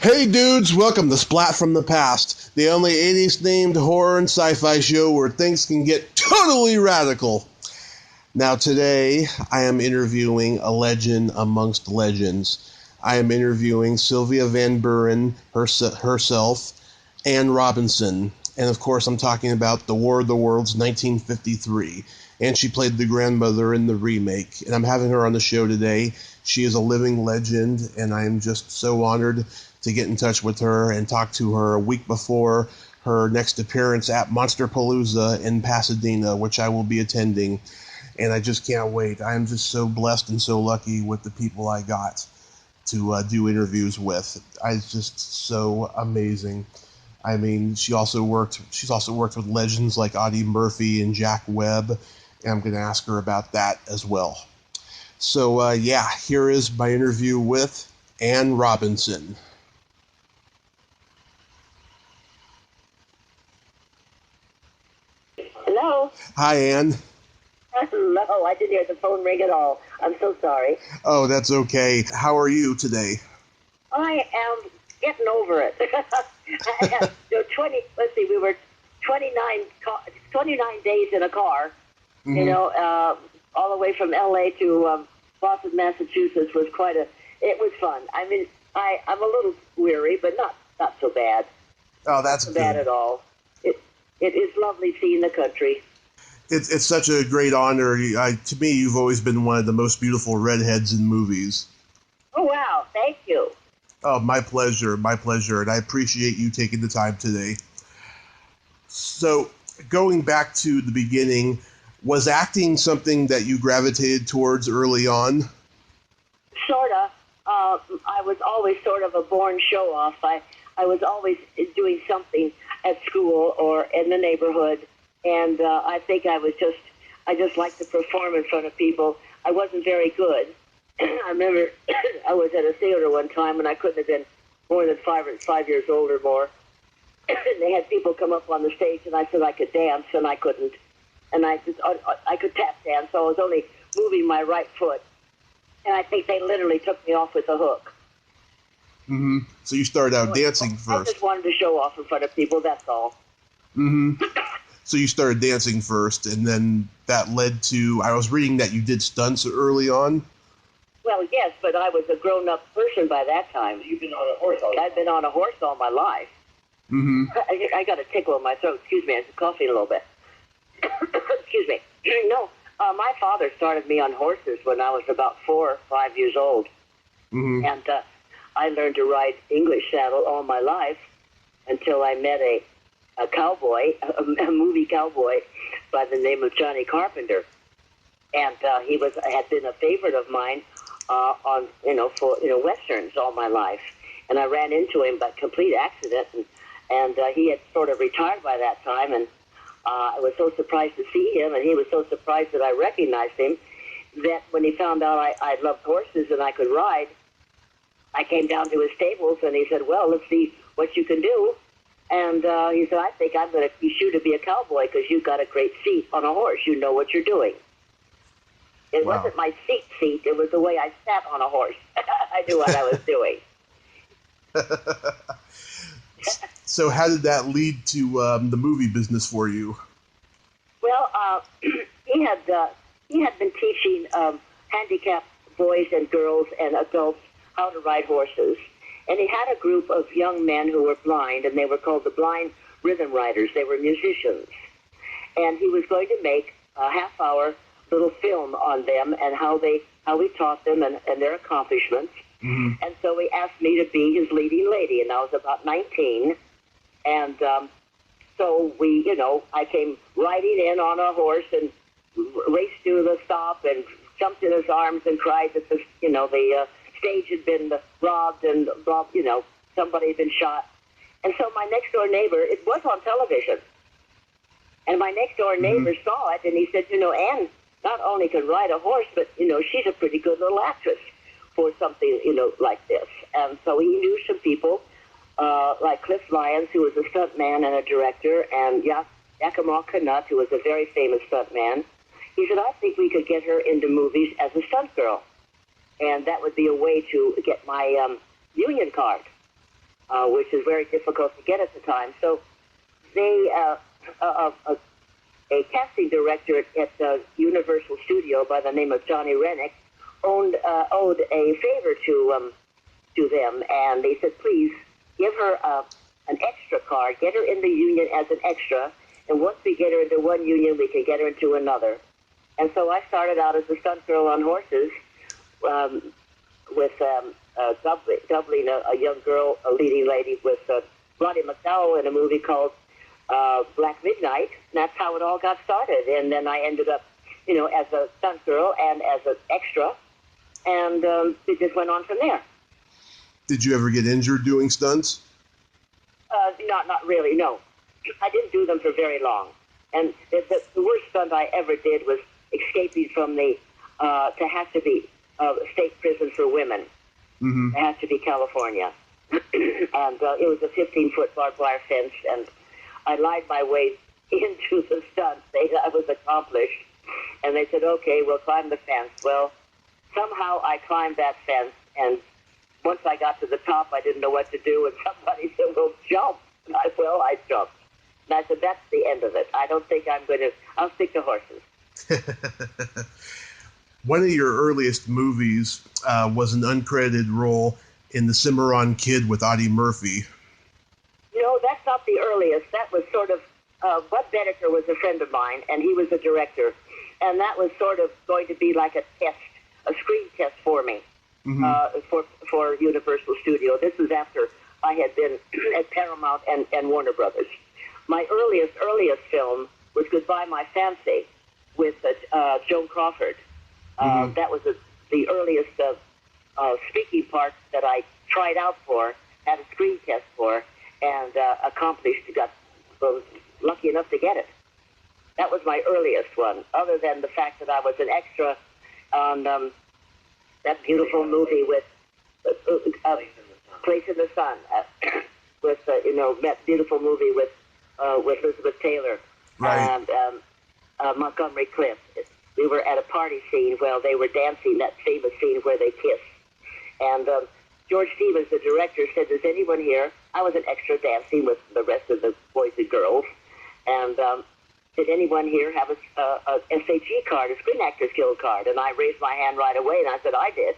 Hey dudes, welcome to Splat from the Past, the only 80s themed horror and sci-fi show where things can get totally radical. Now today, I am interviewing a legend amongst legends. I am interviewing Sylvia Van Buren herself, Anne Robinson, and of course I'm talking about The War of the Worlds 1953, and she played the grandmother in the remake, and I'm having her on the show today. She is a living legend, and I am just so honored to get in touch with her and talk to her a week before her next appearance at Monsterpalooza in Pasadena, which I will be attending. And I just can't wait. I am just so blessed and so lucky with the people I got to do interviews with. It's just so amazing. I mean, she's also worked with legends like Audie Murphy and Jack Webb, and I'm going to ask her about that as well. So, here is my interview with Anne Robinson. Hello. Hi, Anne. Hello. I didn't hear the phone ring at all. I'm so sorry. Oh, that's okay. How are you today? I am getting over it. We were 29 days in a car, Mm-hmm. all the way from L.A. to Boston, Massachusetts it was fun. I mean, I'm a little weary, but not so bad. Oh, that's not so good. bad at all. It is lovely seeing the country. It's such a great honor. To me, you've always been one of the most beautiful redheads in movies. Oh, wow. Thank you. Oh, my pleasure, and I appreciate you taking the time today. So, going back to the beginning, was acting something that you gravitated towards early on? Sort of. I was always sort of a born show-off. I was always doing something at school or in the neighborhood, and I think I just liked to perform in front of people. I wasn't very good. I remember I was at a theater one time, and I couldn't have been more than 5 years old or more. And they had people come up on the stage, and I said I could dance, and I couldn't. And I could tap dance, so I was only moving my right foot. And I think they literally took me off with a hook. Mm-hmm. So you started out dancing first. I just wanted to show off in front of people, that's all. Mm-hmm. So you started dancing first, and then that led to, I was reading that you did stunts early on. Well, yes, but I was a grown-up person by that time. You've been on a horse all your life. I've been on a horse all my life. Mm-hmm. I got a tickle in my throat. Excuse me, I'm coughing a little bit. Excuse me. No, my father started me on horses when I was about 4 or 5 years old. Mm-hmm. And I learned to ride English saddle all my life until I met a cowboy, a movie cowboy by the name of Johnny Carpenter. And he had been a favorite of mine on westerns all my life. And I ran into him by complete accident, and he had sort of retired by that time, and I was so surprised to see him, and he was so surprised that I recognized him, that when he found out I loved horses and I could ride, I came down to his stables, and he said, well, let's see what you can do. And he said, I think I'm going to teach you to be a cowboy because you've got a great seat on a horse. You know what you're doing. It wasn't my seat, it was the way I sat on a horse. I knew what I was doing. So how did that lead to the movie business for you? Well, he had been teaching handicapped boys and girls and adults how to ride horses. And he had a group of young men who were blind, and they were called the Blind Rhythm Riders. They were musicians. And he was going to make a half-hour little film on them and how he taught them and their accomplishments. Mm-hmm. And so he asked me to be his leading lady, and I was about 19. And so I came riding in on a horse and raced to the stop and jumped in his arms and cried that the stage had been robbed and somebody had been shot. And so my next door neighbor, it was on television, and my next door neighbor saw it, and he said, Anne not only can ride a horse, but she's a pretty good little actress for something like this. And so he knew some people like Cliff Lyons, who was a stuntman and a director, and Yakima Canutt, who was a very famous stuntman. He said, I think we could get her into movies as a stunt girl. And that would be a way to get my union card. which is very difficult to get at the time. So they, a casting director at Universal Studio by the name of Johnny Rennick owed a favor to them, and they said, please give her an extra card, get her in the union as an extra, and once we get her into one union, we can get her into another. And so I started out as a stunt girl on horses, with doubling a young girl, a leading lady with Roddy McDowell in a movie called Black Midnight. And that's how it all got started. And then I ended up, as a stunt girl and as an extra, and it just went on from there. Did you ever get injured doing stunts? Not really, no. I didn't do them for very long. And the worst stunt I ever did was escaping from the Tehachapi state prison for women. Mm-hmm. Tehachapi, California. And it was a 15-foot barbed wire fence, and I lied my way into the stunt. I was accomplished. And they said, okay, we'll climb the fence. Well, somehow I climbed that fence, and once I got to the top, I didn't know what to do, and somebody said, well, jump. And I jumped. And I said, that's the end of it. I don't think I'll stick to horses. One of your earliest movies was an uncredited role in The Cimarron Kid with Audie Murphy. No, that's not the earliest. That was sort of, Bud Bedecker was a friend of mine, and he was a director. And that was sort of going to be like a test, a screen test for me, mm-hmm. For Universal Studio. This was after I had been at Paramount and Warner Brothers. My earliest film was Goodbye My Fancy with Joan Crawford. Mm-hmm. That was the earliest speaking part that I tried out for, had a screen test for, and accomplished, was lucky enough to get it. That was my earliest one, other than the fact that I was an extra on that beautiful movie with Place in the Sun, with that beautiful movie with Elizabeth Taylor, right. And Montgomery Clift. We were at a party scene while they were dancing, that famous scene where they kiss. And George Stevens, the director, said, does anyone here? I was an extra dancing with the rest of the boys and girls. And did anyone here have a SAG card, a Screen Actors Guild card? And I raised my hand right away, and I said, I did.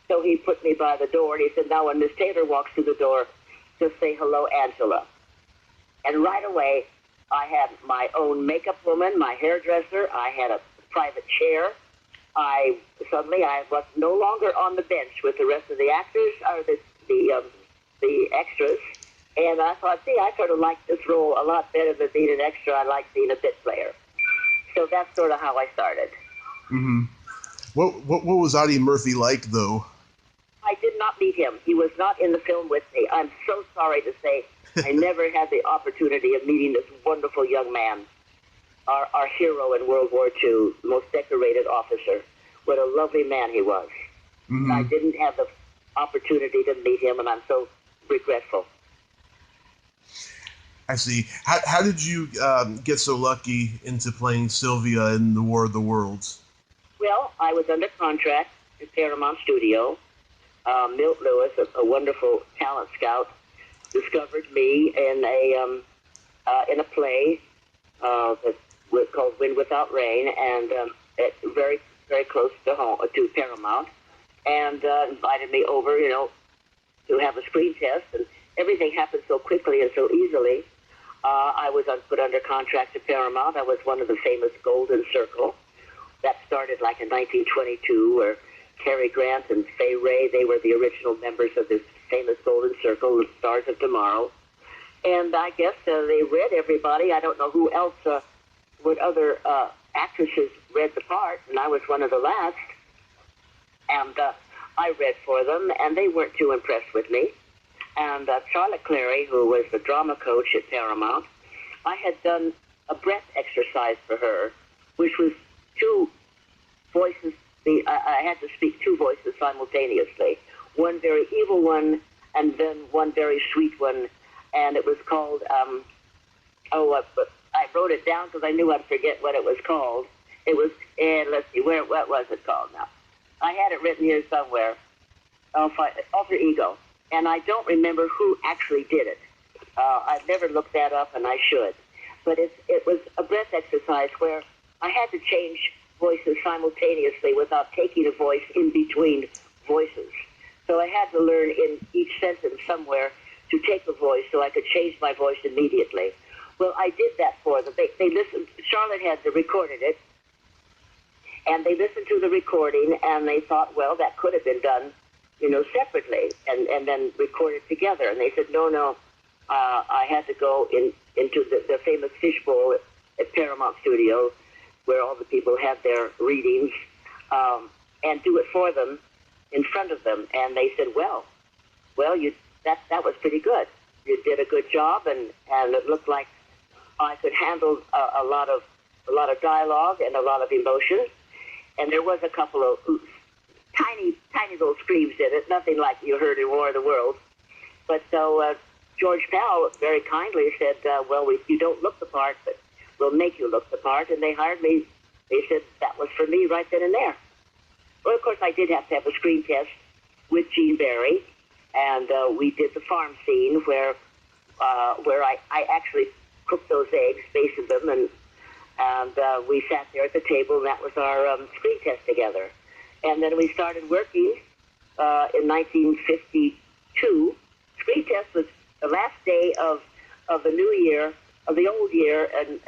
So he put me by the door, and he said, now when Miss Taylor walks through the door, just say, hello, Angela. And right away, I had my own makeup woman, my hairdresser. I had a private chair. Suddenly I was no longer on the bench with the rest of the actors, or the extras. And I thought, I sort of like this role a lot better than being an extra. I like being a bit player. So that's sort of how I started. Mm-hmm. What was Audie Murphy like, though? I did not meet him. He was not in the film with me. I'm so sorry to say I never had the opportunity of meeting this wonderful young man, our hero in World War II, most decorated officer. What a lovely man he was. Mm-hmm. I didn't have the opportunity to meet him, and I'm so regretful. I see. How did you get so lucky into playing Sylvia in The War of the Worlds? Well, I was under contract at Paramount Studio. Milt Lewis, a wonderful talent scout, discovered me in a play that was called Wind Without Rain, and very, very close to Paramount, and invited me over, to have a screen test, and everything happened so quickly and so easily. I was put under contract to Paramount. I was one of the famous Golden Circle. That started like in 1922, where Cary Grant and Fay Wray, they were the original members of this famous Golden Circle, the Stars of Tomorrow. And I guess they read everybody. I don't know who else, what other actresses read the part, and I was one of the last. And I read for them, and they weren't too impressed with me. And Charlotte Clary, who was the drama coach at Paramount, I had done a breath exercise for her, which was two voices. I had to speak two voices simultaneously, one very evil one and then one very sweet one, and it was called, I wrote it down because I knew I'd forget what it was called. It was, let's see, what was it called now? I had it written here somewhere. Alter Ego. and I don't remember who actually did it. I've never looked that up, and I should. But it was a breath exercise where I had to change voices simultaneously without taking a voice in between voices. So I had to learn in each sentence somewhere to take a voice so I could change my voice immediately. Well, I did that for them. They listened. Charlotte had recorded it, and they listened to the recording, and they thought, well, that could have been done, separately, and then recorded together. And they said, no, I had to go into the famous fishbowl at Paramount Studios, where all the people had their readings, and do it for them in front of them. And they said, well, that was pretty good. You did a good job, and it looked like I could handle a lot of dialogue and a lot of emotion. And there was a couple of tiny little screams in it, nothing like you heard in War of the Worlds. But so George Pal very kindly said, you don't look the part, but we'll make you look the part. And they hired me. They said that was for me right then and there. Well, of course, I did have to have a screen test with Gene Barry, and we did the farm scene where I actually cooked those eggs, basted them, and we sat there at the table, and that was our screen test together. And then we started working in 1952. Screen test was the last day of the new year, of the old year, and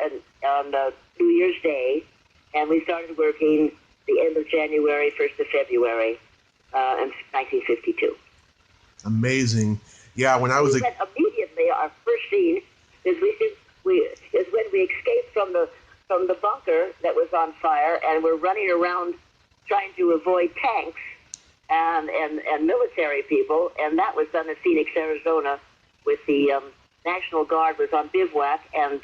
on New Year's Day, and we started working the end of January, 1st of February, in 1952. Amazing. Yeah, when I was immediately, our first scene is when we escaped from the bunker that was on fire, and we're running around trying to avoid tanks and military people, and that was done in Phoenix, Arizona, with the National Guard was on bivouac, and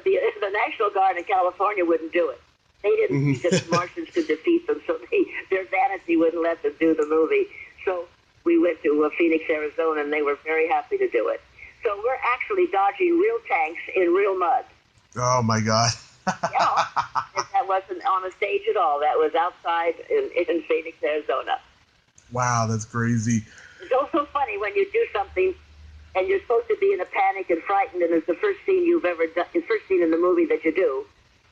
the National Guard in California wouldn't do it. They didn't think that the Martians could defeat them, so their vanity wouldn't let them do the movie. So we went to Phoenix, Arizona, and they were very happy to do it. So we're actually dodging real tanks in real mud. Oh, my God. Yeah, that wasn't on a stage at all. That was outside in Phoenix, Arizona. Wow, that's crazy. It's also funny when you do something and you're supposed to be in a panic and frightened, and it's the first scene you've ever done, the first scene in the movie that you do,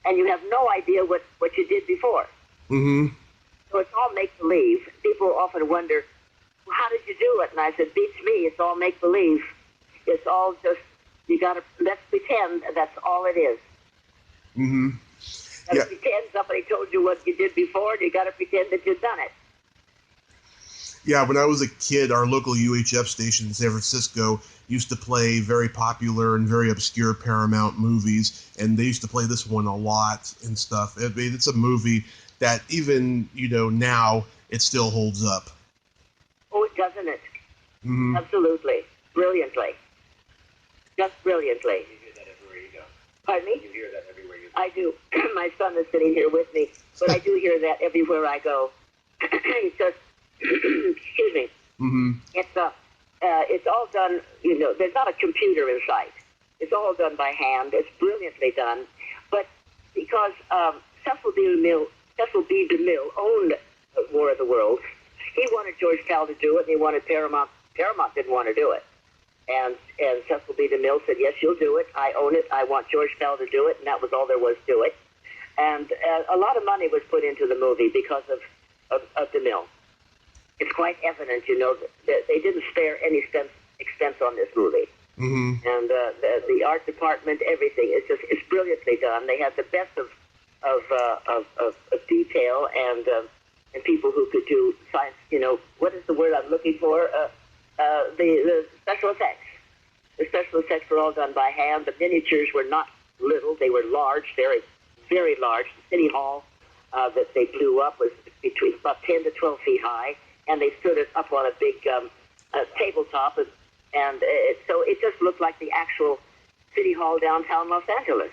and you have no idea what you did before. Mm-hmm. So it's all make-believe. People often wonder, well, how did you do it? And I said, beats me. It's all make-believe. It's all just, let's pretend that's all it is. Mm-hmm. You gotta pretend somebody told you what you did before, and you got to pretend that you've done it. Yeah, when I was a kid, our local UHF station in San Francisco used to play very popular and very obscure Paramount movies, and they used to play this one a lot and stuff. I mean, it's a movie that even, now, it still holds up. Oh, doesn't it? Mm-hmm. Absolutely. Brilliantly. Just brilliantly. You hear that everywhere you go. Pardon me? You hear that everywhere you go. I do. My son is sitting here with me, but I do hear that everywhere I go. It's just, excuse me. Mm-hmm. It's all done, there's not a computer in sight. It's all done by hand. It's brilliantly done. But because Cecil B. DeMille owned War of the Worlds, he wanted George Pal to do it, and he wanted Paramount. Paramount didn't want to do it. And Cecil B. DeMille said, yes, you'll do it. I own it. I want George Pal to do it. And that was all there was to it. And a lot of money was put into the movie because of DeMille. It's quite evident, that they didn't spare any expense on this movie. Mm-hmm. And the art department, everything, it's brilliantly done. They had the best of detail and people who could do science, what is the word I'm looking for? The special effects. The special effects were all done by hand. The miniatures were not little. They were large, very, very large. The city hall that they blew up was between about 10 to 12 feet high, and they stood it up on a big tabletop, and so it just looked like the actual city hall downtown Los Angeles.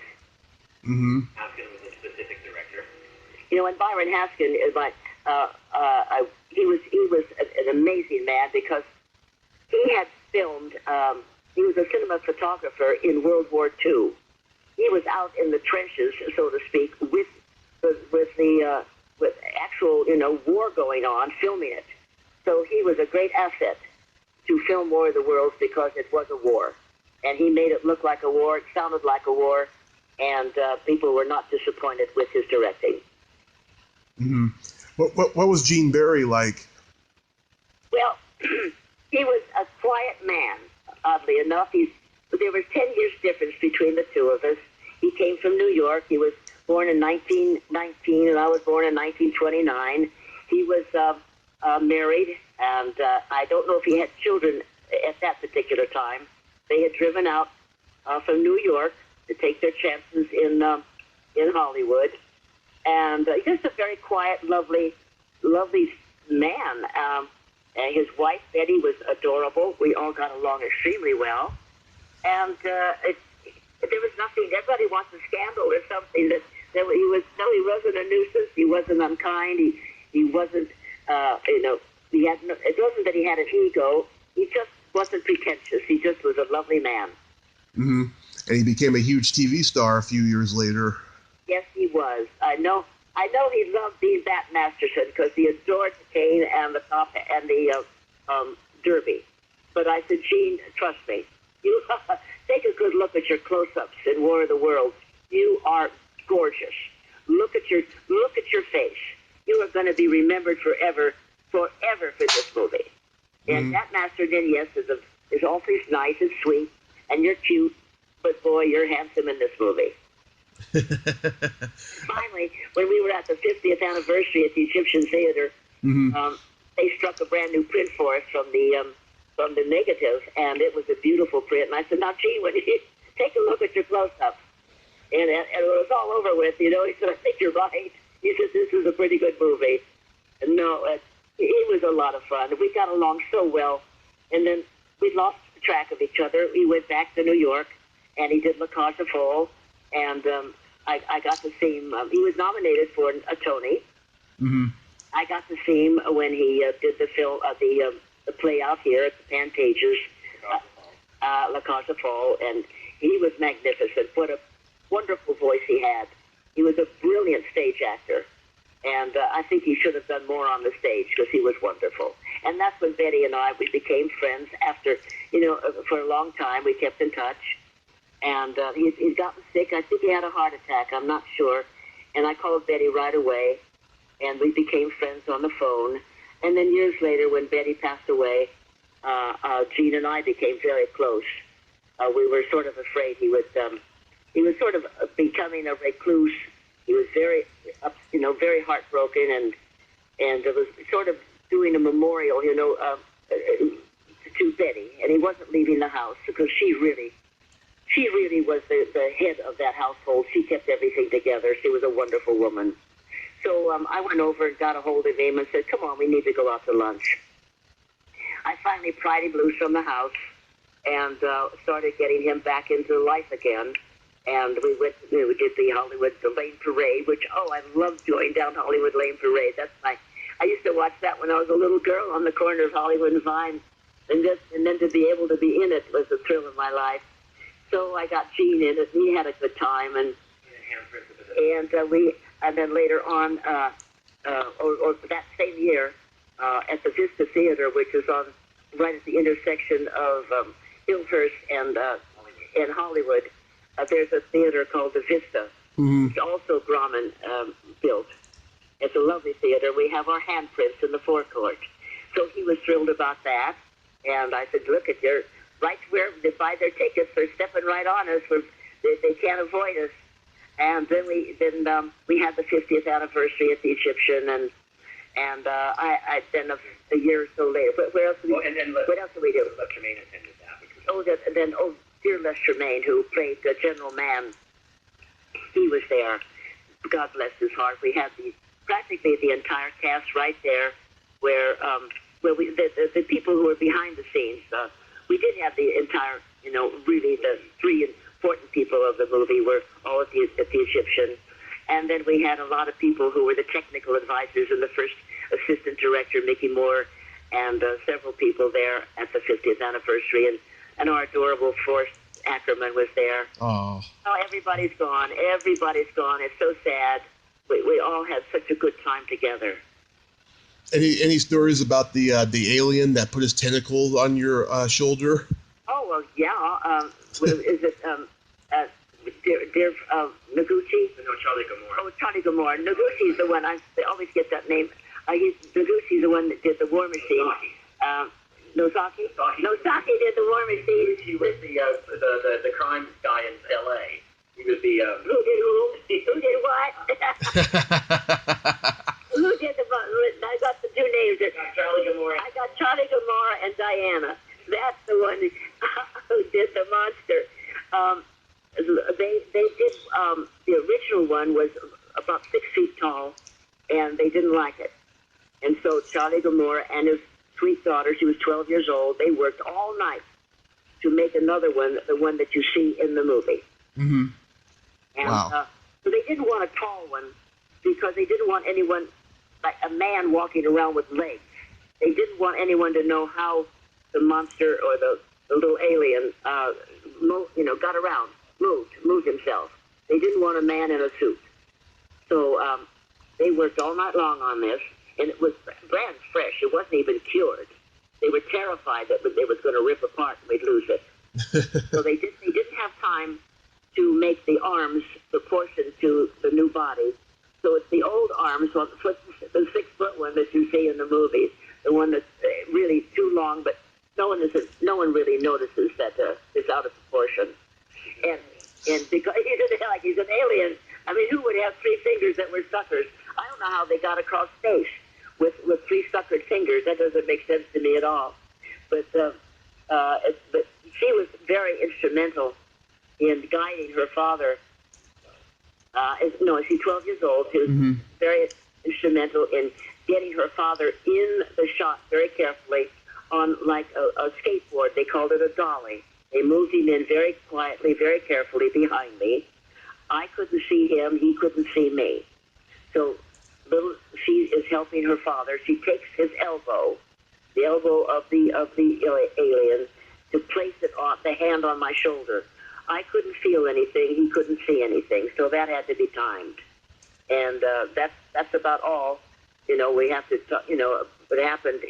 Mm-hmm. Haskin was a specific director. And Byron Haskin is he was an amazing man because he had filmed. He was a cinema photographer in World War II. He was out in the trenches, so to speak, with actual war going on, filming it. So he was a great asset to film War of the Worlds because it was a war. And he made it look like a war, it sounded like a war, and people were not disappointed with his directing. Mm-hmm. What was Gene Barry like? Well, he was a quiet man, oddly enough. There was 10 years difference between the two of us. He came from New York. He was born in 1919, and I was born in 1929. He was married, and I don't know if he had children at that particular time. They had driven out from New York to take their chances in Hollywood, and just a very quiet, lovely man. And his wife Betty was adorable. We all got along extremely well, and there was nothing. Everybody wants a scandal or something. That he wasn't a nuisance. He wasn't unkind. He wasn't. He had. It wasn't that he had an ego. He just wasn't pretentious. He just was a lovely man. Mm-hmm. And he became a huge TV star a few years later. Yes, he was. I know he loved being Bat Masterson because he adored the cane and the top and the derby. But I said, Gene, trust me. You take a good look at your close-ups in War of the Worlds. You are gorgeous. Look at your face. You are going to be remembered forever for this movie. And Bat Masterson, yes, is awfully nice and sweet, and you're cute, but boy, you're handsome in this movie. Finally, when we were at the 50th anniversary at the Egyptian Theater, they struck a brand new print for us from the negative, and it was a beautiful print. And I said, "Now, Gene, when you take a look at your close-up," and it was all over with, He said, "I think you're right." He said, "This is a pretty good movie." And no, it was a lot of fun. We got along so well, and then we lost track of each other. We went back to New York, and he did La Casa Fall. And I got to see him. He was nominated for a Tony. Mm-hmm. I got to see him when he did the film, the play out here at the Pantages, La Casa Fall, and he was magnificent. What a wonderful voice he had. He was a brilliant stage actor, and I think he should have done more on the stage because he was wonderful. And that's when Betty and we became friends. After, for a long time, we kept in touch. And he'd gotten sick. I think he had a heart attack. I'm not sure. And I called Betty right away, and we became friends on the phone. And then years later, when Betty passed away, Gene and I became very close. We were sort of afraid he was sort of becoming a recluse. He was very, very heartbroken, and it was sort of doing a memorial, to Betty. And he wasn't leaving the house because she really was the head of that household. She kept everything together. She was a wonderful woman. So I went over and got a hold of him and said, "Come on, we need to go out to lunch." I finally pried him loose from the house and started getting him back into life again. And we did the Lane Parade, which, I loved going down Hollywood Lane Parade. I used to watch that when I was a little girl on the corner of Hollywood and Vine. And then to be able to be in it was a thrill in my life. So I got Gene in it. We had a good time, and then later on, or that same year, at the Vista Theater, which is right at the intersection of Hillhurst and Hollywood, there's a theater called the Vista, which also Grauman built. It's a lovely theater. We have our handprints in the forecourt. So he was thrilled about that, and I said, "Look, you're right where they buy their tickets. They're stepping right on us. They can't avoid us." And then we had the 50th anniversary at the Egyptian, and I then a year or so later. But what else did we do? Les Tremaine attended that. Then dear Les Tremaine, who played General Mann, he was there. God bless his heart. We had practically the entire cast right there, where the people who were behind the scenes. We did have the entire, really the three important people of the movie were all at the Egyptian. And then we had a lot of people who were the technical advisors and the first assistant director, Mickey Moore, and several people there at the 50th anniversary. And our adorable Forrest Ackerman was there. Oh, everybody's gone. Everybody's gone. It's so sad. We all had such a good time together. Any stories about the alien that put his tentacle on your shoulder? Oh, well, yeah. Is it dear Noguchi? No, Charlie Gomorrah. Oh, Charlie Gomorrah. Noguchi's the one. I always get that name. Noguchi's the one that did the War Machine. Nosaki? Nosaki did the War Machine. He was the crime guy in L.A. He was the... Who did who? Who did what? Who did the... I got the two names. Charlie Gomorrah. I got Charlie Gomorrah and Diana. That's the one who did the monster. They did... the original one was about 6 feet tall, and they didn't like it. And so Charlie Gomorrah and his sweet daughter, she was 12 years old, they worked all night to make another one, the one that you see in the movie. Mm-hmm. And Wow. so they didn't want a tall one because they didn't want anyone, like a man walking around with legs. They didn't want anyone to know how the monster or the little alien, got around, moved himself. They didn't want a man in a suit. So they worked all night long on this, and it was brand fresh. It wasn't even cured. They were terrified that it was going to rip apart and we'd lose it. So they didn't have time to make the arms proportioned to the new body. So it's the old arms, so the 6-foot one that you see in the movies, the one that's really too long, but no one really notices that it's out of proportion. And because he's an alien, I mean, who would have 3 fingers that were suckers? I don't know how they got across space with 3 suckered fingers. That doesn't make sense to me at all. But she was very instrumental in guiding her father. She's 12 years old. She was very instrumental in getting her father in the shot very carefully on like a skateboard. They called it a dolly. They moved him in very quietly, very carefully behind me. I couldn't see him. He couldn't see me. So she is helping her father. She takes his elbow, the elbow of the alien, to place it on the hand on my shoulder. I couldn't feel anything. He couldn't see anything. So that had to be timed. And that's about all. We have to talk, what happened.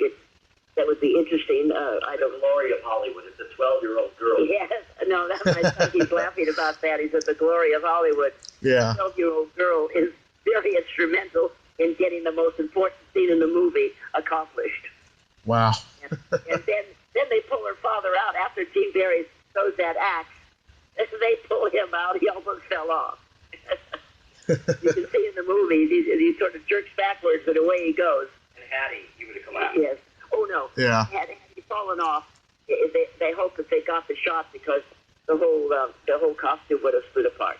That would be interesting. I don't. The glory of Hollywood. It's a 12-year-old girl. Yes. No, that's my son. He's laughing about that. He said the glory of Hollywood. Yeah. The 12-year-old girl is very instrumental in getting the most important scene in the movie accomplished. Wow. And then they pull her father out after Gene Barry throws that axe. They pull him out. He almost fell off. You can see in the movie he sort of jerks backwards and away he goes. And Hattie, he would have collapsed. Yes. Oh no. Yeah. Had he fallen off, they hoped that they got the shot because the whole costume would have split apart.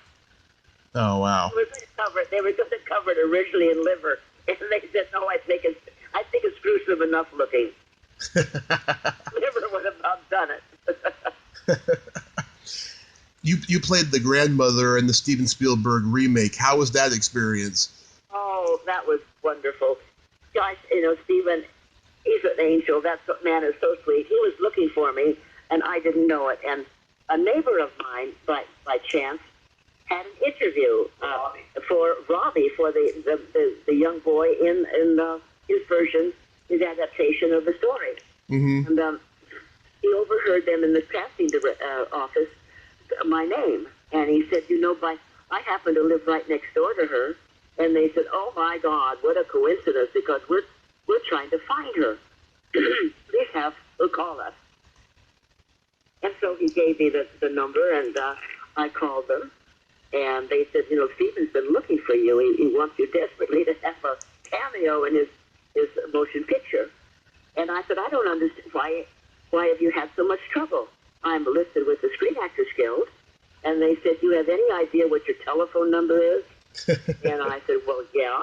Oh wow. They were going to cover it originally in liver, and they said, "No, I think it's gruesome enough looking." Liver would have about done it. You played the grandmother in the Steven Spielberg remake. How was that experience? Oh, that was wonderful. Guys, Steven, he's an angel. That man is so sweet. He was looking for me, and I didn't know it. And a neighbor of mine, by chance, had an interview for Robbie, for the young boy in his version, his adaptation of the story. Mm-hmm. And he overheard them in the casting office, my name, and he said, I happen to live right next door to her, and they said, oh my God, what a coincidence, because we're trying to find her. Please have her call us. And so he gave me the number, and I called them, and they said, Stephen's been looking for you. He wants you desperately to have a cameo in his motion picture. And I said, I don't understand why have you had so much trouble? I'm listed with the Screen Actors Guild. And they said, do you have any idea what your telephone number is? And I said, well, yeah.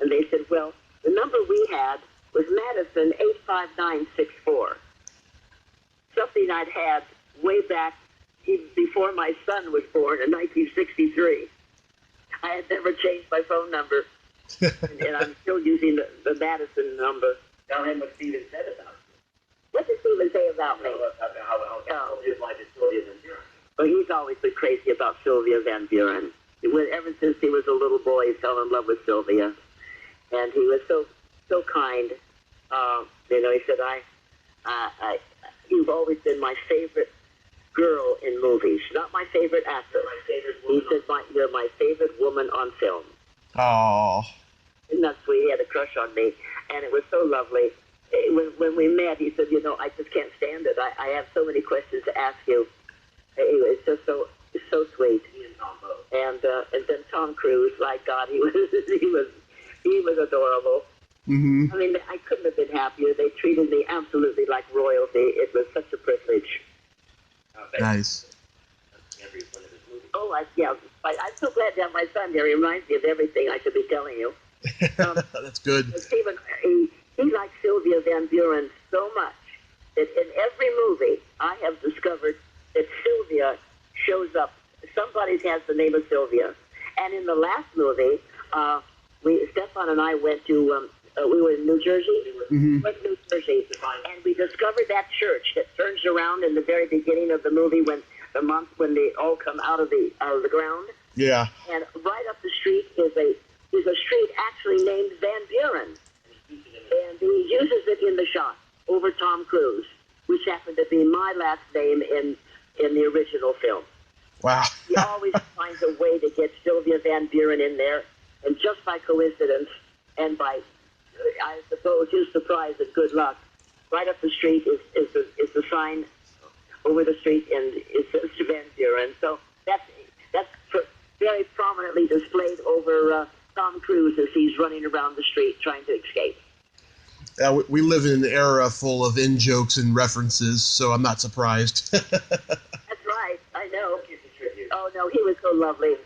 And they said, well, the number we had was Madison 85964. Something I'd had way back before my son was born in 1963. I had never changed my phone number. and I'm still using the Madison number. Tell him what Steven said about you. What did Steven say about me? How his life is Sylvia Van Buren. Well, he's always been crazy about Sylvia Van Buren. Ever since he was a little boy, he fell in love with Sylvia. And he was so kind. He said, you've always been my favorite girl in movies, not my favorite actor. My favorite woman. He said, you're my favorite woman on film. Oh. Isn't that sweet? He had a crush on me, and it was so lovely. When we met, he said, I just can't stand it. I have so many questions to ask you. It's just so sweet. He and Tom both. And then Tom Cruise, my God, he was adorable. Mm-hmm. I mean, I couldn't have been happier. They treated me absolutely like royalty. It was such a privilege. Nice. Every one of his movies. Oh, I'm so glad to have my son here. He reminds me of everything I should be telling you. That's good. Stephen, he likes Sylvia Van Buren so much that in every movie I have discovered that Sylvia shows up. Somebody has the name of Sylvia. And in the last movie, Stefan and I went to, we were in New Jersey. Mm-hmm. We went to New Jersey, and we discovered that church that turns around in the very beginning of the movie when they all come out of the ground. Yeah. And right up the street is a street actually named Van Buren. And he uses it in the shot over Tom Cruise, which happened to be my last name in the original film. Wow. He always finds a way to get Sylvia Van Buren in there, and just by coincidence and by, I suppose, his surprise and good luck, right up the street is the sign over the street, and it says Van Buren. So that's very prominently displayed over Tom Cruise as he's running around the street trying to escape. We live in an era full of in-jokes and references, so I'm not surprised. That's right, I know. Oh, no, he was so lovely.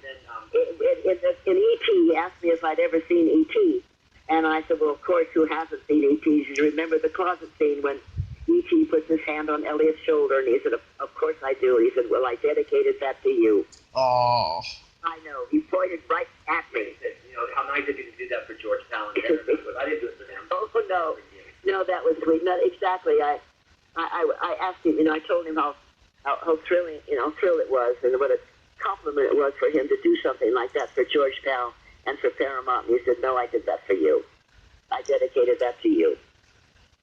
In E.T., he asked me if I'd ever seen E.T., and I said, well, of course, who hasn't seen E.T.? You remember the closet scene when E.T. puts his hand on Elliot's shoulder, and he said, of course I do. He said, well, I dedicated that to you. Oh. I know. He pointed right at me. He said, how nice of you to do that for George Palin. I didn't do it for them. Oh, no. No, that was sweet. No, exactly. I asked him, I told him how thrilling, thrill it was, and what a compliment it was for him to do something like that for George Pal and for Paramount. And he said, no, I did that for you. I dedicated that to you.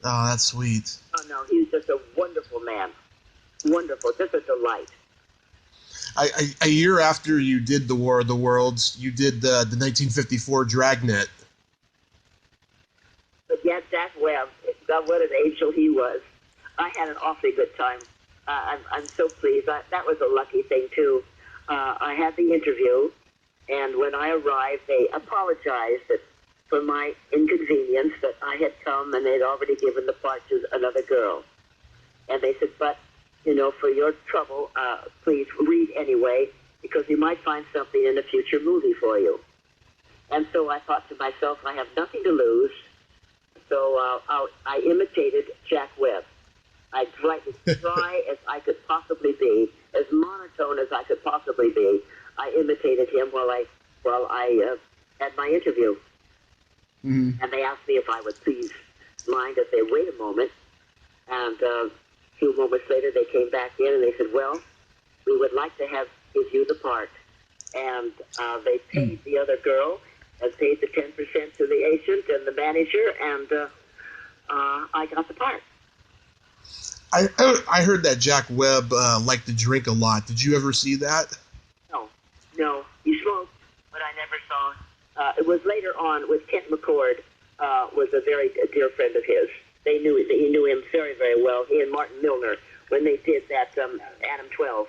Oh, that's sweet. Oh, no, he was just a wonderful man. Wonderful. Just a delight. A year after you did The War of the Worlds, you did the 1954 Dragnet. But yeah, Jack Webb, God, what an angel he was. I had an awfully good time. I'm so pleased. That was a lucky thing, too. I had the interview, and when I arrived, they apologized for my inconvenience that I had come and they'd already given the part to another girl. And they said, but, for your trouble, please read anyway, because we might find something in a future movie for you. And so I thought to myself, I have nothing to lose, so I imitated Jack Webb. I tried as dry as I could possibly be, as monotone as I could possibly be. I imitated him while I had my interview. Mm-hmm. And they asked me if I would please mind if they wait a moment. And a few moments later, they came back in and they said, well, we would like to give you the part. And they paid the other girl and paid the 10% to the agent and the manager, and I got the part. I heard that Jack Webb liked to drink a lot. Did you ever see that? No. He smoked, but I never saw. It was later on with Kent McCord, was a very dear friend of his. He knew him very, very well. He and Martin Milner, when they did that Adam 12.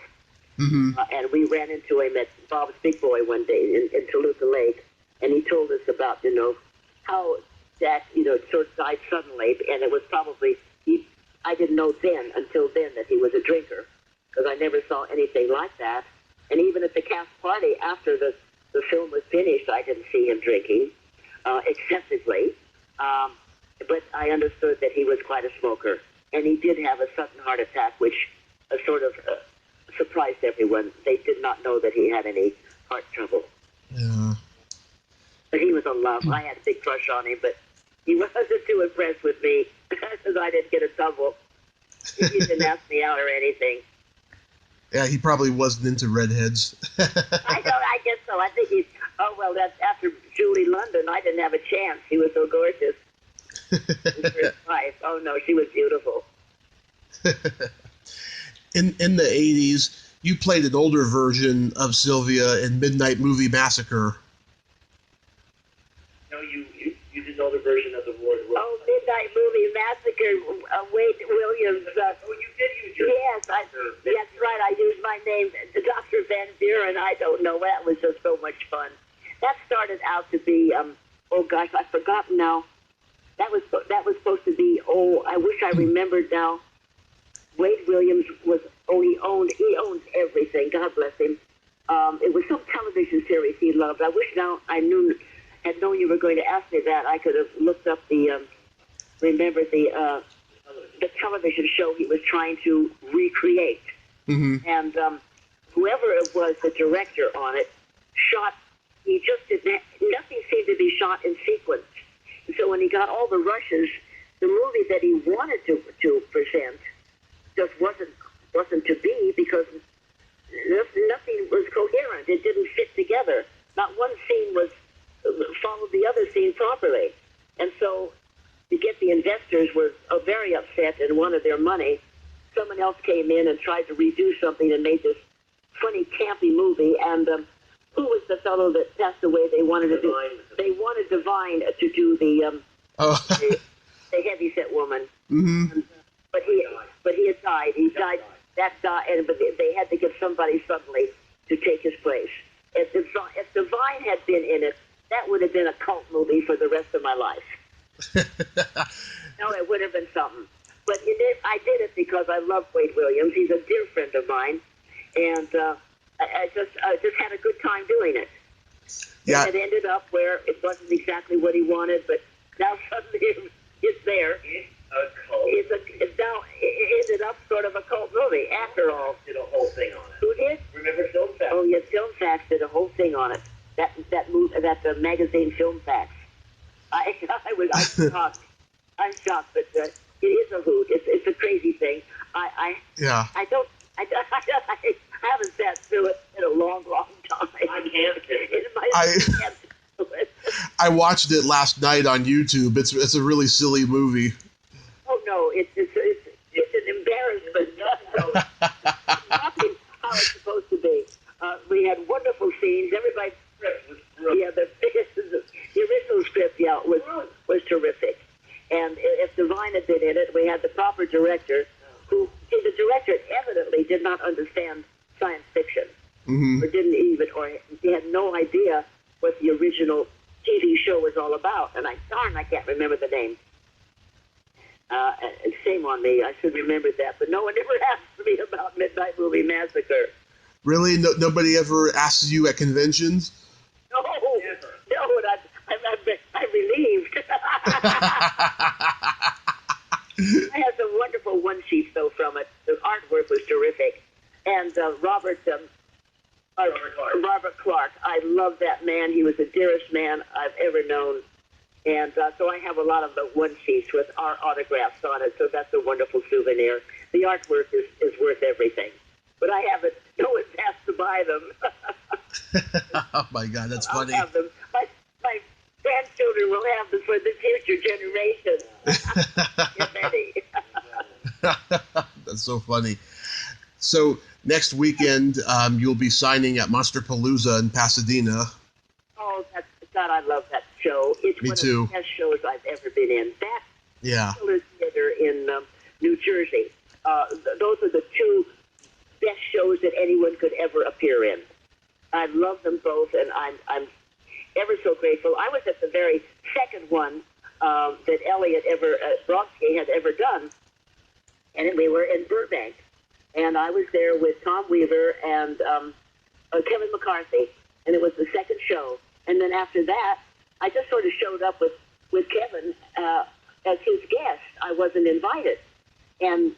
Mm-hmm. And we ran into him at Bob's Big Boy one day in Toluca Lake, and he told us about, how Jack, sort of died suddenly, and it was probably, I didn't know until then that he was a drinker, because I never saw anything like that. And even at the cast party after the film was finished, I didn't see him drinking excessively. But I understood that he was quite a smoker. And he did have a sudden heart attack, which sort of surprised everyone. They did not know that he had any heart trouble. Yeah. But he was in love. I had a big crush on him, but he wasn't too impressed with me because I didn't get a tumble. He didn't ask me out or anything. Yeah, he probably wasn't into redheads. I guess so. I think that's after Julie London, I didn't have a chance. He was so gorgeous. His wife. Oh no, she was beautiful. In the 80s, you played an older version of Sylvia in Midnight Movie Massacre. No, you did an older version of the Ward. Oh, Midnight Movie Massacre. Wade Williams. Oh, you did use your. Yes, that's right. I used my name, Dr. Van Buren. I don't know. That was just so much fun. That started out to be. Oh gosh, I've forgotten now. That was supposed to be. Oh, I wish I remembered now. Wade Williams was. Oh, he owns everything. God bless him. It was some television series he loved. I wish now I had known you were going to ask me that. I could have looked up remembered the television show he was trying to recreate. Mm-hmm. And whoever it was, the director on it, shot. He just did that. Nothing seemed to be shot in sequence. And so when he got all the rushes, the movie that he wanted to present just wasn't to be, because nothing was coherent. It didn't fit together. Not one scene followed the other scene properly. And so to get the investors were very upset and wanted their money. Someone else came in and tried to redo something and made this funny, campy movie. And who was the fellow that passed away? They wanted Divine to do the heavyset woman. Mm-hmm. But he had died. He died. That died, but they had to get somebody suddenly to take his place. If Divine had been in it, that would have been a cult movie for the rest of my life. No, it would have been something. But I did it because I love Wade Williams. He's a dear friend of mine, and I just had a good time doing it. Yeah. And it ended up where it wasn't exactly what he wanted, but now suddenly it's there. A cult. It ended up sort of a cult movie after all. Did a whole thing on it. Who did? Remember Film Facts? Oh yes, Film Facts did a whole thing on it. That magazine, Film Facts. I'm shocked. I'm shocked, but it is a hoot. It's a crazy thing. I haven't sat through it in a long time. I can't. I watched it last night on YouTube. It's a really silly movie. Oh no, it's an embarrassment. Nothing how it's supposed to be. We had wonderful scenes. Everybody, the original script, was terrific. And if Divine had been in it, we had the proper director. The director evidently did not understand science fiction, Mm-hmm. or he had no idea what the original TV show was all about. And I can't remember the name. And shame on me, I should remember that. But no one ever asked me about Midnight Movie Massacre. Really? Nobody ever asks you at conventions? No, and I'm relieved. I had some wonderful one-sheets, though, from it. The artwork was terrific. And Robert Clark, I love that man. He was the dearest man I've ever known. And so I have a lot of the one-sheets with our autographs on it, so that's a wonderful souvenir. The artwork is worth everything. But I haven't, no one's asked to buy them. Oh, my God, that's funny. I'll have them. My grandchildren will have them for the future generation. If any. That's so funny. So next weekend, you'll be signing at Monsterpalooza in Pasadena. Oh, God, I love that show. It's Me one too. of the best shows I've ever been in. That Yeah. Theater in New Jersey. Those are the two best shows that anyone could ever appear in. I love them both, and I'm ever so grateful. I was at the very second one that Brodsky had ever done, and we were in Burbank. And I was there with Tom Weaver and Kevin McCarthy, and it was the second show. And then after that, I just sort of showed up with Kevin as his guest. I wasn't invited. And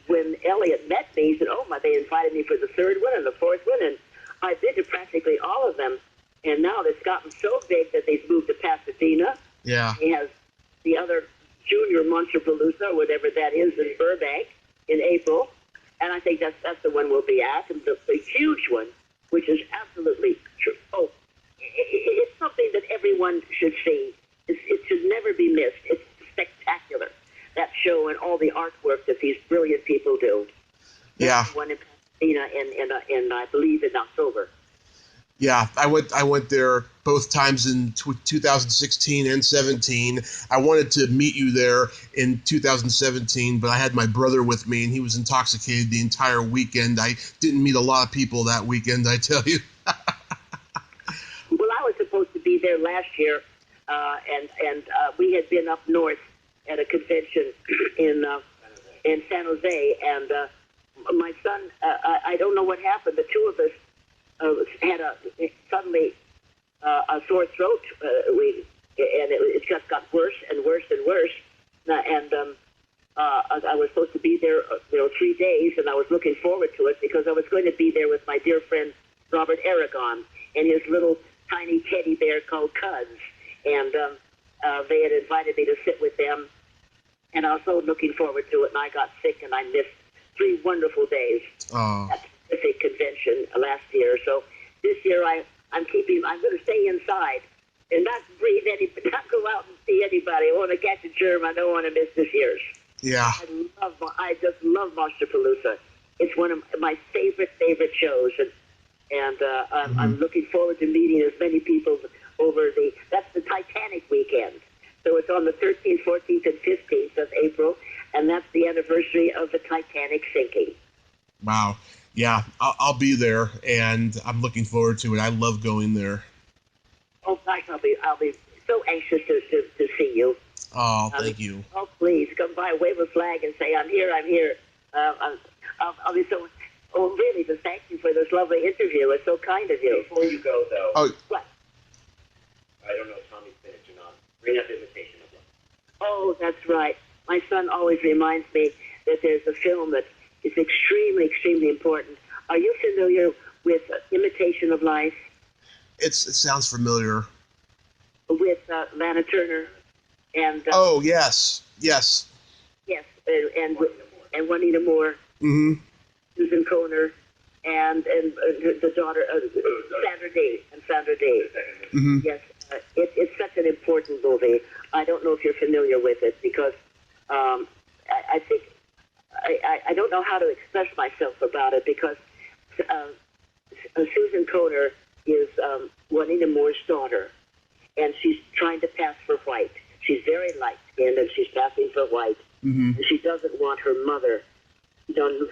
when Elliot met me, he said, "Oh my!" They invited me for the third one and the fourth one, and I've been to practically all of them. And now it's gotten so big that they've moved to Pasadena. Yeah. He has the other junior Monsterpalooza, whatever that is, in Burbank in April. And I think that's the one we'll be at. And the huge one, which is absolutely true. Oh, it's something that everyone should see. It should never be missed. It's spectacular. That show and all the artwork that these brilliant people do. Yeah. That's the one in Pasadena in I believe in October. Yeah, I went there both times in 2016 and 17. I wanted to meet you there in 2017, but I had my brother with me, and he was intoxicated the entire weekend. I didn't meet a lot of people that weekend, I tell you. Well, I was supposed to be there last year, and we had been up north at a convention in San Jose, and my son, I don't know what happened. The two of us had suddenly a sore throat. It just got worse and worse and worse. I was supposed to be there, 3 days, and I was looking forward to it because I was going to be there with my dear friend Robert Aragon and his little tiny teddy bear called Cuz, and they had invited me to sit with them, and I was so looking forward to it. And I got sick, and I missed 3 wonderful days. Oh. At the Pacific Convention last year. So this year I'm going to stay inside and not not go out and see anybody. I want to catch a germ. I don't want to miss this year's. Yeah. I just love Monsterpalooza. It's one of my favorite shows, and I'm looking forward to meeting as many people that's the Titanic weekend. So it's on the 13th, 14th, and 15th of April, and that's the anniversary of the Titanic sinking. Wow. Yeah, I'll be there, and I'm looking forward to it. I love going there. Oh gosh, I'll be so anxious to see you. Oh, thank you. Oh, please come by, wave a flag, and say I'm here. I'm here. I'll be so. Oh, really? To thank you for this lovely interview. It's so kind of you. Before you go, though, what? I don't know if Tommy's finished or not. Bring up Imitation of Life. Oh, that's right. My son always reminds me that there's a film that is extremely, extremely important. Are you familiar with Imitation of Life? It sounds familiar. With Lana Turner and oh, yes, yes, and Juanita Moore, Susan Kohner, and the daughter Sandra Day. Mm-hmm. Yes, it's such an important movie. I don't know if you're familiar with it because I think I don't know how to express myself about it because Susan Kohner is Juanita Moore's daughter, and she's trying to pass for white. She's very light-skinned, and she's passing for white. Mm-hmm. And she doesn't want her mother.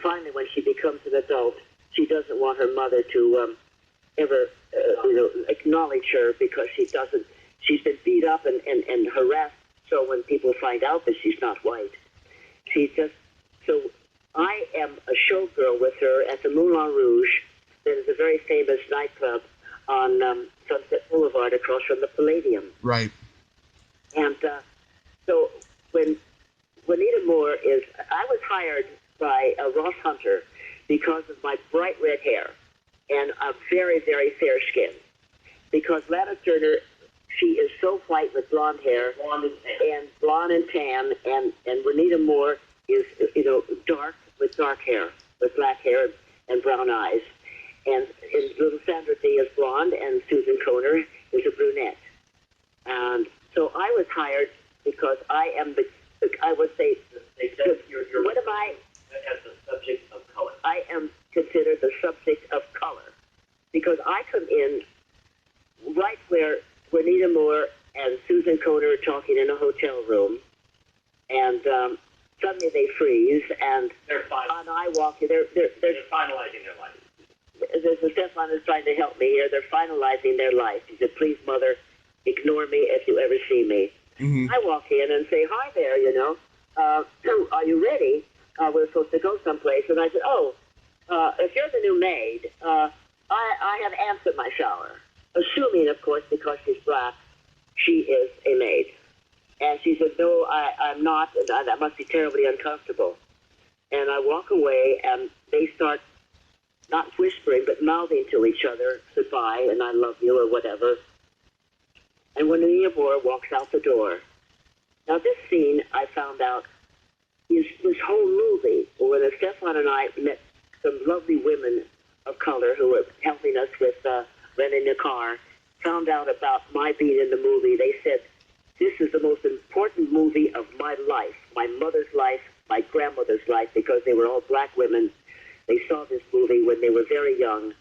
Finally, when she becomes an adult, she doesn't want her mother to ever, acknowledge her because she doesn't. She's been beat up and harassed. So when people find out that she's not white, So I am a showgirl with her at the Moulin Rouge. That is a very famous nightclub on Sunset Boulevard across from the Palladium. Right. And so when Juanita Moore I was hired by Ross Hunter because of my bright red hair and a very, very fair skin. Because Lana Turner, she is so white with blonde hair, blonde and tan, and Juanita Moore is, dark with dark hair, with black hair and brown eyes. And little Sandra Day is blonde, and Susan Kohner is a brunette. And so I was hired because I am I would say, what am I? As the subject of color. I am considered the subject of color because I come in right where Juanita Moore and Susan Kohner are talking in a hotel room, and suddenly they freeze, and I walk in. They're finalizing their life. Stefan is trying to help me here. They're finalizing their life. He said, "Please, Mother, ignore me if you ever see me." Mm-hmm. I walk in and say, "Hi there, are you ready? We're supposed to go someplace." And I said, if you're the new maid, I have ants in my shower. Assuming, of course, because she's black, she is a maid. And she said, "No, I'm not, and that must be terribly uncomfortable." And I walk away, and they start not whispering, but mouthing to each other, goodbye, and I love you, or whatever. And when Juanita Moore walks out the door. Now, this scene, I found out, is this whole movie, when Stefan and I met some lovely women of color who were helping us with renting a car, found out about my being in the movie. They said, this is the most important movie of my life, my mother's life, my grandmother's life, because they were all black women. They saw this movie when they were very young,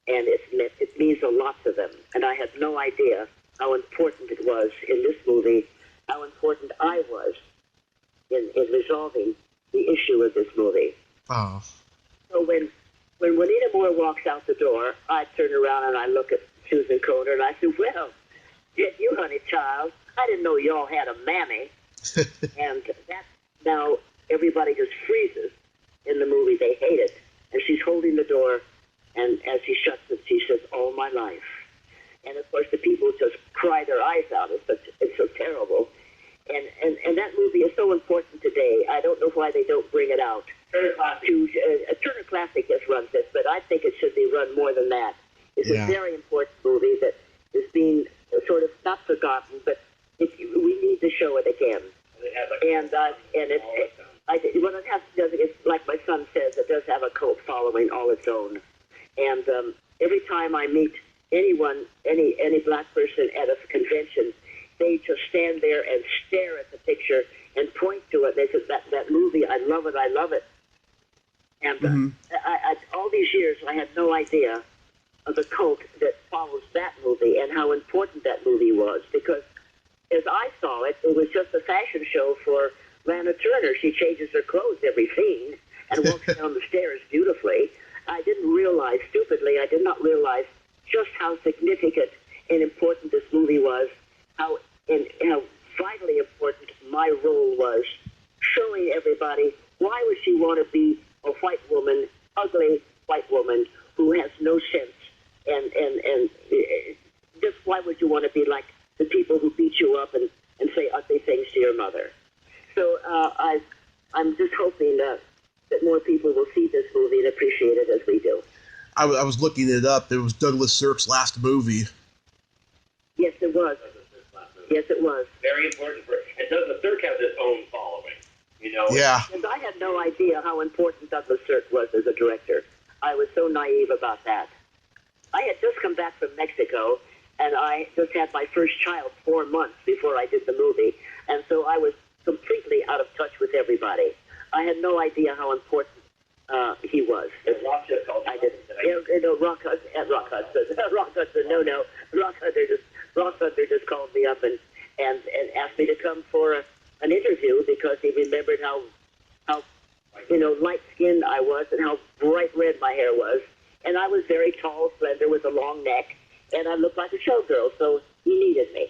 and it means a lot to them. And I had no idea how important it was in this movie, how important I was in resolving the issue of this movie. Oh. So when Juanita Moore walks out the door, I turn around and I look at Susan Coder, and I said, well, did you, honey child? I didn't know y'all had a mammy. And that, now everybody just freezes in the movie. They hate it. And she's holding the door, and as she shuts it, she says, all my life. And, of course, the people just cry their eyes out. It's so terrible. And that movie is so important today. I don't know why they don't bring it out. Turner Classic just runs it, but I think it should be run more than that. It's a very important movie that is being sort of not forgotten, but we need to show it again. It's like my son says, it does have a cult following all its own. And every time I meet anyone, any black person at a convention, they just stand there and stare at the picture and point to it. They said, that movie, I love it, I love it. And I all these years, I had no idea of the cult that follows that movie and how important that movie was, because as I saw it, it was just a fashion show for Lana Turner. She changes her clothes every scene and walks down the stairs beautifully. I didn't realize, stupidly, I did not realize just how significant and important this movie was, how vitally important my role was, showing everybody why would she want to be a white woman, ugly white woman who has no sense, and just why would you want to be like the people who beat you up and say ugly things to your mother? So I'm just hoping that more people will see this movie and appreciate it as we do. I was looking it up. It was Douglas Sirk's last movie. Yes, it was. Yes, it was. Very important and Douglas Sirk has his own following, you know. Yeah. And I had no idea how important Douglas Sirk was as a director. I was so naive about that. I had just come back from Mexico, and I just had my first child 4 months before I did the movie, and so I was completely out of touch with everybody. I had no idea how important he was. Rock just called I did. Rock Hunter just called me up and asked me to come for an interview because he remembered how light skinned I was and how bright red my hair was, and I was very tall, slender, with a long neck, and I looked like a showgirl, so he needed me,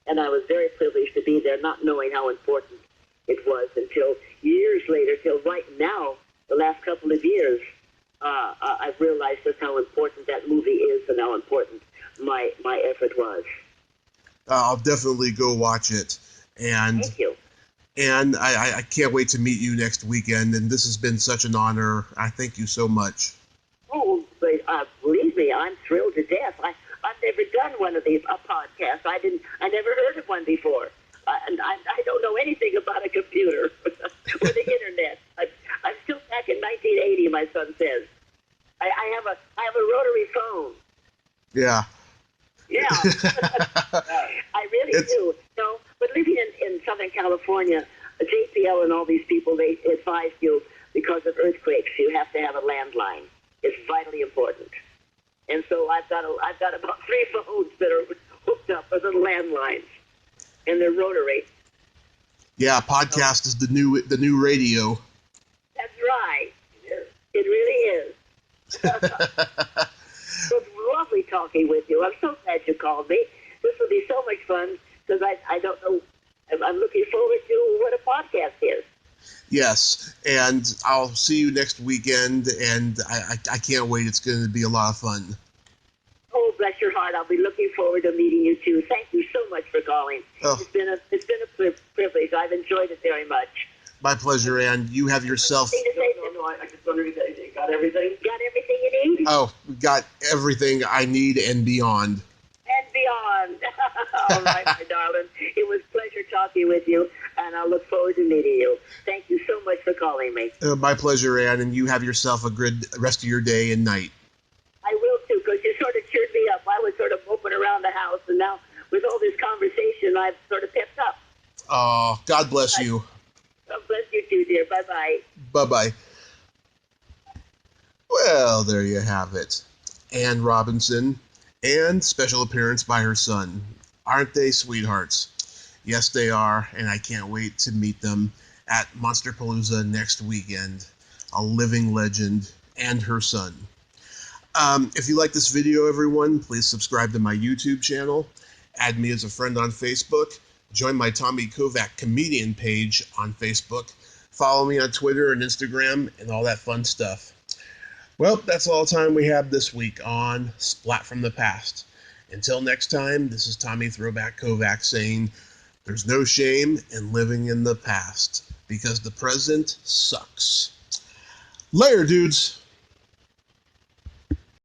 and I was very privileged to be there, not knowing how important it was until years later, till right now, the last couple of years, I've realized just how important that movie is and how important my effort was. I'll definitely go watch it. And thank you. And I can't wait to meet you next weekend. And this has been such an honor. I thank you so much. Oh, but believe me, I'm thrilled to death. I've never done one of these podcasts. I never heard of one before. I don't know anything about a computer or the internet. I'm still back in 1980. My son says, I have a rotary phone. Yeah. Yeah. I really do. No, but living in Southern California, JPL and all these people, they advise you because of earthquakes, you have to have a landline. It's vitally important. And so I've got about 3 phones that are hooked up with little landlines. And they're rotary. Yeah, podcast is the new radio. That's right. It really is. It was lovely talking with you. I'm so glad you called me. This will be so much fun because I don't know. I'm looking forward to what a podcast is. Yes, and I'll see you next weekend, and I can't wait. It's going to be a lot of fun. Oh, bless your heart. I'll be looking forward to meeting you, too. Thank you so much for calling. Oh. It's been a privilege. I've enjoyed it very much. My pleasure, and you have yourself... No, I just wondered if you got everything? Got everything you need? Oh, got everything I need and beyond. And beyond. All right, my darling. It was a pleasure talking with you, and I look forward to meeting you. Thank you so much for calling me. My pleasure, Ann, and you have yourself a good rest of your day and night. I will, too, because you sort of cheered me up. I was sort of moping around the house, and now with all this conversation, I've sort of picked up. Oh, God bless you. God bless you too, dear. Bye-bye. Bye-bye. Well, there you have it. Anne Robinson, and special appearance by her son. Aren't they sweethearts? Yes, they are, and I can't wait to meet them at Monsterpalooza next weekend. A living legend and her son. If you like this video, everyone, please subscribe to my YouTube channel. Add me as a friend on Facebook. Join my Tommy Kovac comedian page on Facebook. Follow me on Twitter and Instagram and all that fun stuff. Well, that's all the time we have this week on Splat from the Past. Until next time, this is Tommy Throwback Kovac saying, there's no shame in living in the past, because the present sucks. Later, dudes!